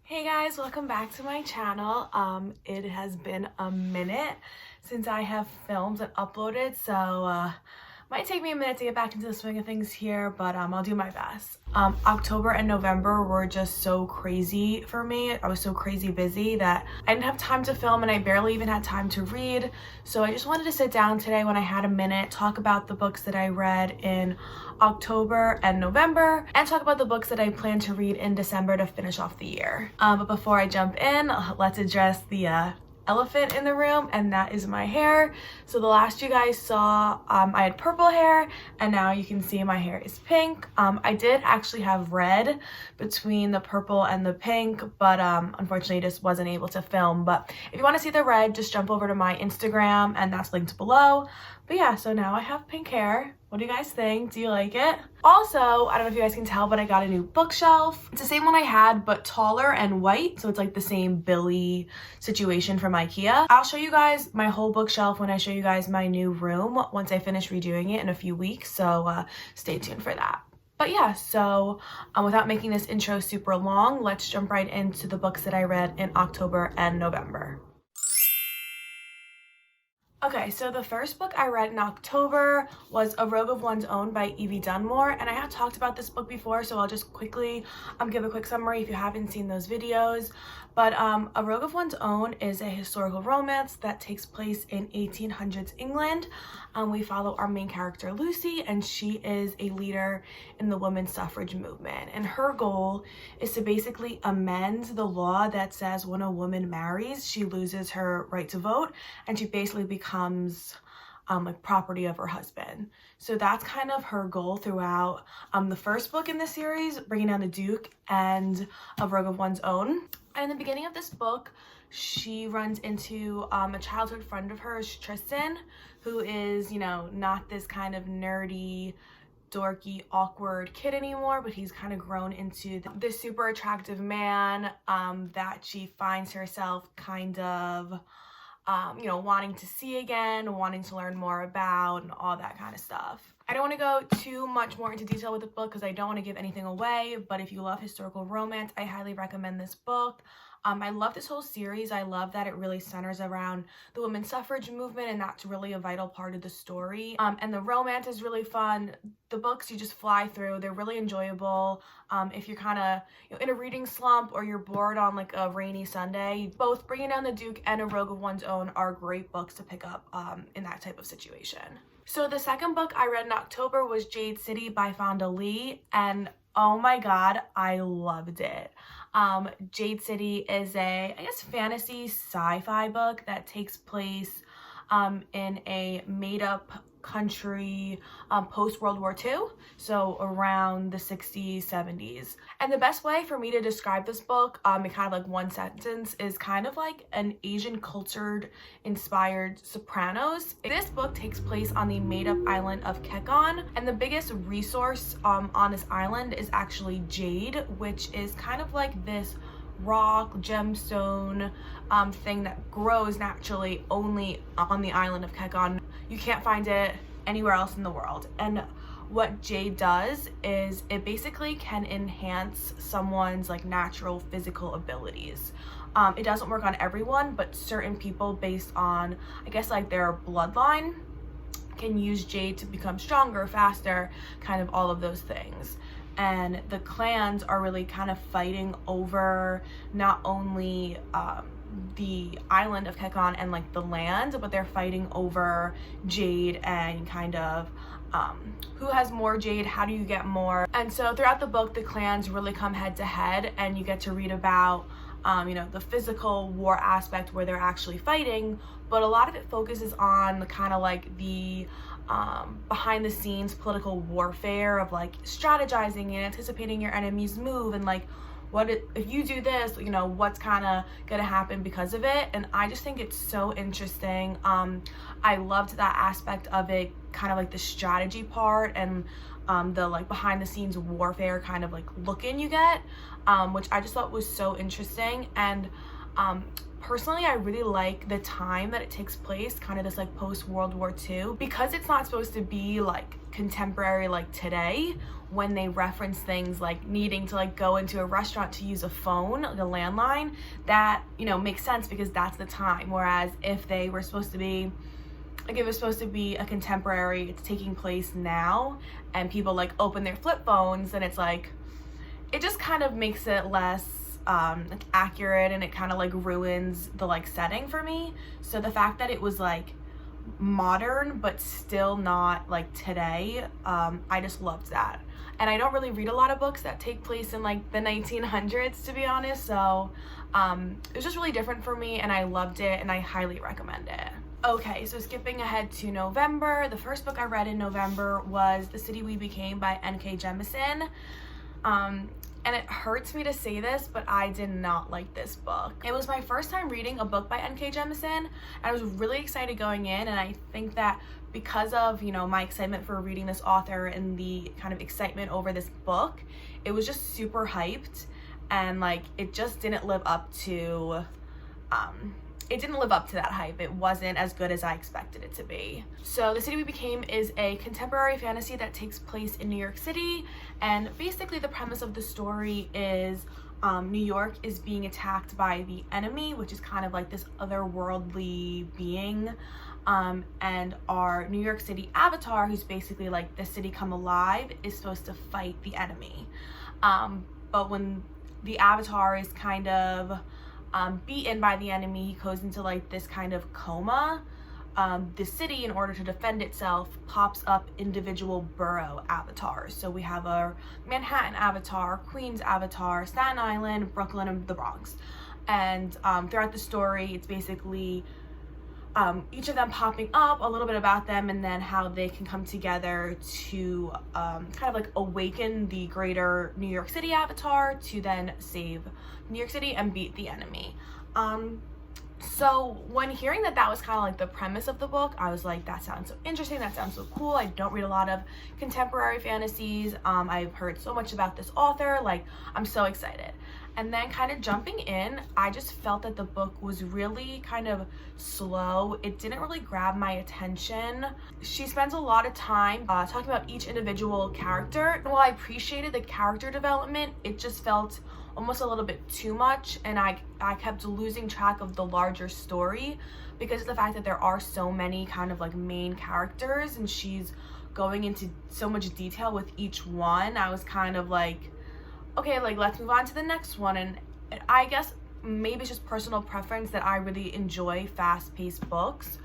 Hey guys, welcome back to my channel. It has been a minute since I have filmed and uploaded, so might take me a minute to get back into the swing of things here, but I'll do my best. October and November were just so crazy for me. I was so crazy busy that I didn't have time to film and I barely even had time to read. So I just wanted to sit down today when I had a minute, talk about the books that I read in October and November, and talk about the books that I plan to read in December to finish off the year. But before I jump in, let's address the elephant in the room, and that is my hair. So the last you guys saw, I had purple hair, and now you can see my hair is pink. I did actually have red between the purple and the pink, but unfortunately just wasn't able to film. But if you want to see the red, just jump over to my Instagram, and that's linked below. But yeah, so now I have pink hair. What do you guys think? Do you like it? Also, I don't know if you guys can tell, but I got a new bookshelf. It's the same one I had, but taller and white. So it's like the same Billy situation from IKEA. I'll show you guys my whole bookshelf when I show you guys my new room once I finish redoing it in a few weeks. So stay tuned for that. But yeah, so without making this intro super long, let's jump right into the books that I read in October and November. Okay, so the first book I read in October was A Rogue of One's Own by Evie Dunmore, and I have talked about this book before, so I'll just quickly give a quick summary if you haven't seen those videos. But A Rogue of One's Own is a historical romance that takes place in 1800s England. We follow our main character Lucy, and she is a leader in the women's suffrage movement. And her goal is to basically amend the law that says when a woman marries, she loses her right to vote, and she basically becomes like property of her husband. So that's kind of her goal throughout the first book in the series, Bringing Down the Duke, and A Rogue of One's Own. And in the beginning of this book, she runs into a childhood friend of hers, Tristan, who is, you know, not this kind of nerdy, dorky, awkward kid anymore, but he's kind of grown into this super attractive man that she finds herself kind of you know, wanting to see again, wanting to learn more about, and all that kind of stuff. I don't want to go too much more into detail with the book because I don't want to give anything away, but if you love historical romance, I highly recommend this book. I love this whole series. I love that it really centers around the women's suffrage movement, and that's really a vital part of the story. And the romance is really fun. The books you just fly through. They're really enjoyable. If you're kind of in a reading slump or you're bored on like a rainy Sunday, both Bringing Down the Duke and A Rogue of One's Own are great books to pick up in that type of situation. So the second book I read in October was Jade City by Fonda Lee, and oh my god, I loved it. Jade City is I guess, fantasy sci-fi book that takes place in a made-up country post-World War II, so around the 60s, 70s. And the best way for me to describe this book in kind of like one sentence is kind of like an Asian cultured inspired Sopranos. This book takes place on the made-up island of Kekon, and the biggest resource on this island is actually jade, which is kind of like this rock gemstone thing that grows naturally only on the island of Kekon. You can't find it anywhere else in the world. And what jade does is it basically can enhance someone's like natural physical abilities. It doesn't work on everyone, but certain people based on, I guess, like their bloodline can use jade to become stronger, faster, kind of all of those things. And the clans are really kind of fighting over not only the island of Kekon and like the land, but they're fighting over jade and kind of who has more jade, how do you get more. And so throughout the book, the clans really come head to head, and you get to read about you know, the physical war aspect where they're actually fighting, but a lot of it focuses on the kind of like the behind the scenes political warfare of like strategizing and anticipating your enemy's move, and like what if you do this, you know, what's kind of gonna happen because of it. And I just think it's so interesting. I loved that aspect of it, kind of like the strategy part and the like behind the scenes warfare kind of like look in you get, which I just thought was so interesting. And Personally, I really like the time that it takes place, kind of this like post World War II, because it's not supposed to be like contemporary like today, when they reference things like needing to like go into a restaurant to use a phone, like a landline. That, you know, makes sense because that's the time. Whereas if they were supposed to be like, if it was supposed to be a contemporary, it's taking place now, and people like open their flip phones, and it's like, it just kind of makes it less like accurate, and it kind of like ruins the like setting for me. So the fact that it was like modern but still not like today, I just loved that. And I don't really read a lot of books that take place in like the 1900s, to be honest, so it was just really different for me, and I loved it, and I highly recommend it. Okay, so skipping ahead to November, the first book I read in November was The City We Became by N.K. Jemisin. And it hurts me to say this, but I did not like this book. It was my first time reading a book by N.K. Jemisin. I was really excited going in, and I think that because of, you know, my excitement for reading this author and the kind of excitement over this book, it was just super hyped, and like it just didn't live up to that hype. It wasn't as good as I expected it to be. So The City We Became is a contemporary fantasy that takes place in New York City, and basically the premise of the story is New York is being attacked by the enemy, which is kind of like this otherworldly being, and our New York City avatar, who's basically like the city come alive, is supposed to fight the enemy. But when the avatar is kind of beaten by the enemy, he goes into like this kind of coma. The city, in order to defend itself, pops up individual borough avatars. So we have a Manhattan avatar, Queens avatar, Staten Island, Brooklyn, and the Bronx. And throughout the story, it's basically each of them popping up, a little bit about them, and then how they can come together to kind of like awaken the greater New York City avatar to then save New York City and beat the enemy. So when hearing that was kind of like the premise of the book, I was like, that sounds so interesting, that sounds so cool. I don't read a lot of contemporary fantasies. I've heard so much about this author, like I'm so excited. And then kind of jumping in, I just felt that the book was really kind of slow. It didn't really grab my attention. She spends a lot of time talking about each individual character. And while I appreciated the character development, it just felt almost a little bit too much, and I kept losing track of the larger story because of the fact that there are so many kind of like main characters, and she's going into so much detail with each one. I was kind of like, okay, like let's move on to the next one. And I guess maybe it's just personal preference that I really enjoy fast-paced books.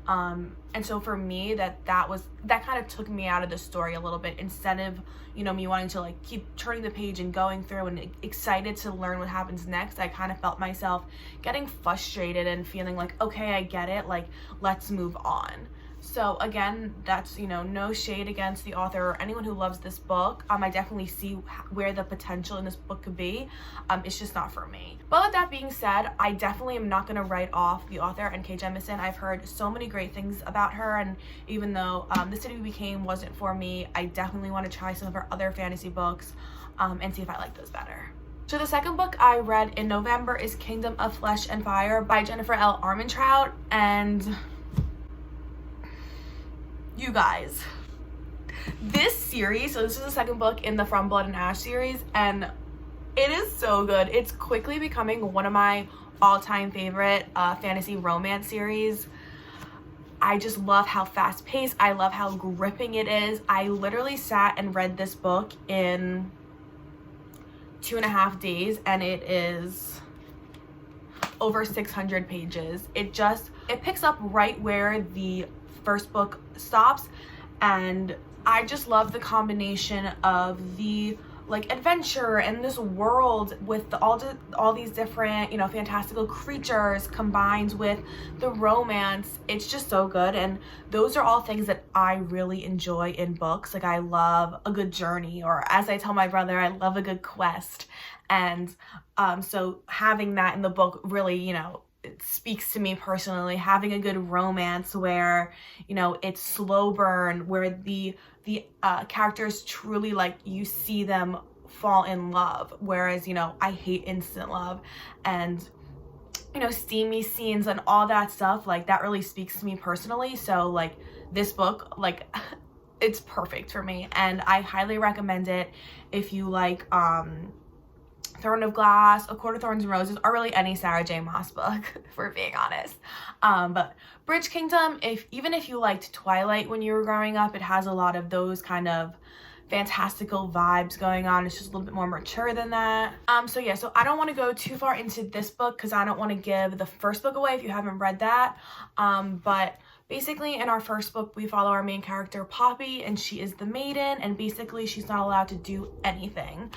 And so for me, that kind of took me out of the story a little bit, instead of, you know, me wanting to like keep turning the page and going through and excited to learn what happens next. I kind of felt myself getting frustrated and feeling like, okay, I get it, like let's move on. So again, that's, you know, no shade against the author or anyone who loves this book. I definitely see where the potential in this book could be. It's just not for me. But with that being said, I definitely am not going to write off the author, N.K. Jemisin. I've heard so many great things about her, and even though The City We Became wasn't for me, I definitely want to try some of her other fantasy books and see if I like those better. So the second book I read in November is Kingdom of Flesh and Fire by Jennifer L. Armentrout, and you guys, this series, so this is the second book in the From Blood and Ash series, and it is so good. It's quickly becoming one of my all-time favorite fantasy romance series. I just love how fast-paced, I love how gripping it is. I literally sat and read this book in 2.5 days, and it is over 600 pages. It picks up right where the first book stops, and I just love the combination of the like adventure and this world with all these different, you know, fantastical creatures combined with the romance. It's just so good, and those are all things that I really enjoy in books. Like I love a good journey, or as I tell my brother, I love a good quest. And so having that in the book really, you know, it speaks to me personally. Having a good romance where, you know, it's slow burn, where the characters truly, like, you see them fall in love, whereas, you know, I hate instant love. And you know, steamy scenes and all that stuff, like that really speaks to me personally. So like this book, like it's perfect for me, and I highly recommend it if you like Throne of Glass, A Court of Thorns and Roses, or really any Sarah J Maas book, if we're being honest. But Bridge Kingdom, even if you liked Twilight when you were growing up, it has a lot of those kind of fantastical vibes going on. It's just a little bit more mature than that. So yeah, so I don't want to go too far into this book because I don't want to give the first book away if you haven't read that. But basically in our first book, we follow our main character Poppy, and she is the maiden, and basically she's not allowed to do anything.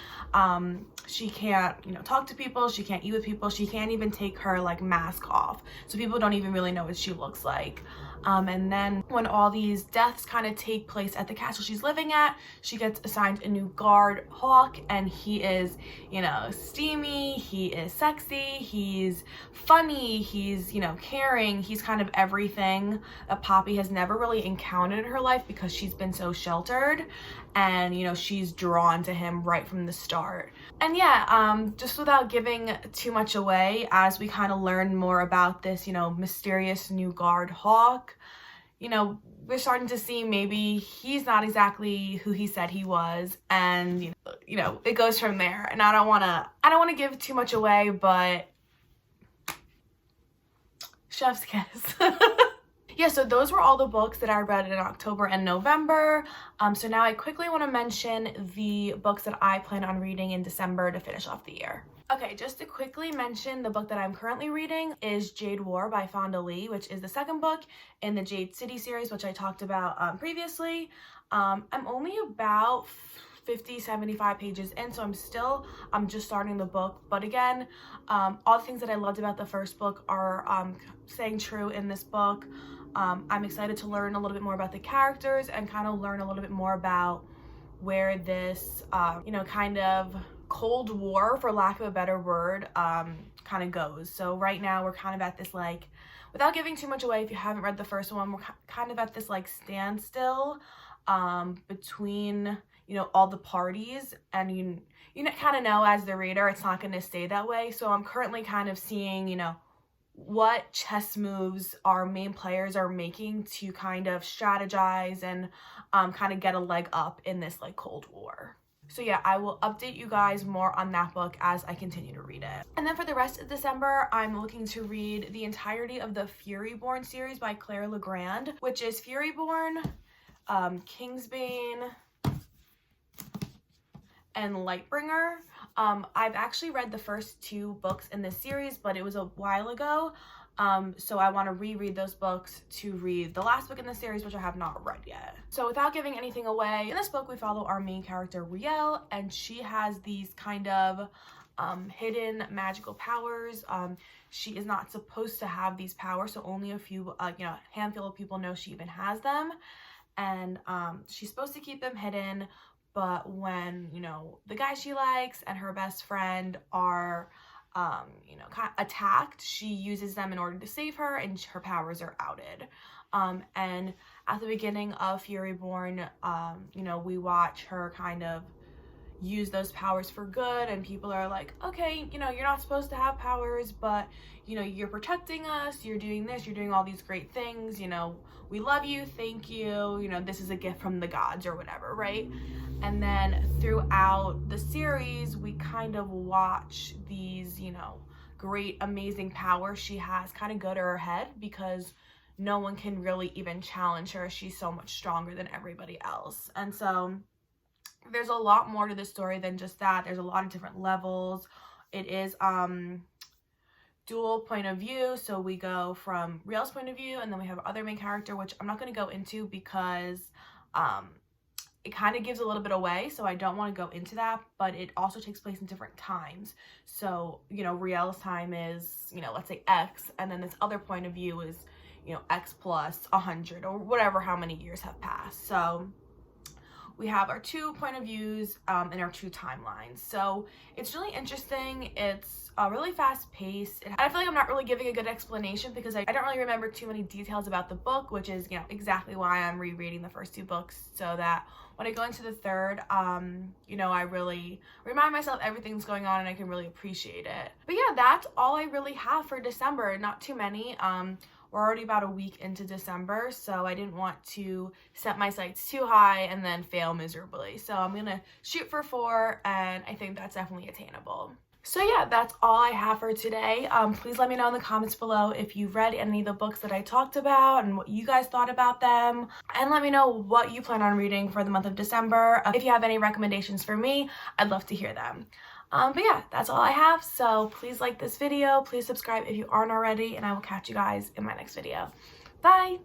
She can't, you know, talk to people, she can't eat with people, she can't even take her like mask off, so people don't even really know what she looks like. And then when all these deaths kind of take place at the castle she's living at, she gets assigned a new guard, Hawk, and he is, you know, steamy, he is sexy, he's funny, he's, you know, caring, he's kind of everything that Poppy has never really encountered in her life because she's been so sheltered, and, you know, she's drawn to him right from the start. And yeah, just without giving too much away, as we kind of learn more about this, you know, mysterious new guard, Hawk, you know, we're starting to see maybe he's not exactly who he said he was, and you know, it goes from there. And I don't want to give too much away, but chef's kiss. Yeah, so those were all the books that I read in October and November. So now I quickly want to mention the books that I plan on reading in December to finish off the year. Okay, just to quickly mention, the book that I'm currently reading is Jade War by Fonda Lee, which is the second book in the Jade City series, which I talked about previously. I'm only about 50-75 pages in, so I'm just starting the book. But again, all the things that I loved about the first book are staying true in this book. I'm excited to learn a little bit more about the characters and kind of learn a little bit more about where this, you know, kind of Cold War, for lack of a better word, kind of goes. So right now we're kind of at this, like, without giving too much away, if you haven't read the first one, we're kind of at this like standstill between, you know, all the parties, and you kind of know as the reader it's not going to stay that way. So I'm currently kind of seeing, you know, what chess moves our main players are making to kind of strategize and kind of get a leg up in this like Cold War. So yeah, I will update you guys more on that book as I continue to read it. And then for the rest of December, I'm looking to read the entirety of the Furyborn series by Claire Legrand, which is Furyborn, Kingsbane, and Lightbringer. I've actually read the first two books in this series, but it was a while ago. So I want to reread those books to read the last book in the series, which I have not read yet. So without giving anything away, in this book we follow our main character Rielle, and she has these kind of hidden magical powers. She is not supposed to have these powers, so only a few, you know, a handful of people know she even has them, and she's supposed to keep them hidden. But when, you know, the guy she likes and her best friend are, you know, attacked, she uses them in order to save her, and her powers are outed. And at the beginning of Furyborn, you know, we watch her kind of use those powers for good, and people are like, okay, you know, you're not supposed to have powers, but, you know, you're protecting us, you're doing this, you're doing all these great things, you know, we love you, thank you, you know, this is a gift from the gods or whatever, right? And then throughout the series, we kind of watch these, you know, great, amazing powers she has kind of go to her head, because no one can really even challenge her. She's so much stronger than everybody else. And so there's a lot more to the story than just that. There's a lot of different levels. It is dual point of view, so we go from Rielle's point of view, and then we have our other main character, which I'm not going to go into because it kind of gives a little bit away, so I don't want to go into that. But it also takes place in different times. So, you know, Rielle's time is, you know, let's say X, and then this other point of view is, you know, X plus 100 or whatever, how many years have passed. So we have our two point of views and our two timelines. So it's really interesting. It's really fast paced. I feel like I'm not really giving a good explanation because I don't really remember too many details about the book, which is, you know, exactly why I'm rereading the first 2 books, so that when I go into the third, you know, I really remind myself everything's going on and I can really appreciate it. But yeah, that's all I really have for December. Not too many. We're already about a week into December, so I didn't want to set my sights too high and then fail miserably. So I'm gonna shoot for 4, and I think that's definitely attainable. So yeah, that's all I have for today. Please let me know in the comments below if you've read any of the books that I talked about and what you guys thought about them. And let me know what you plan on reading for the month of December. If you have any recommendations for me, I'd love to hear them. But yeah, that's all I have. So please like this video. Please subscribe if you aren't already. And I will catch you guys in my next video. Bye!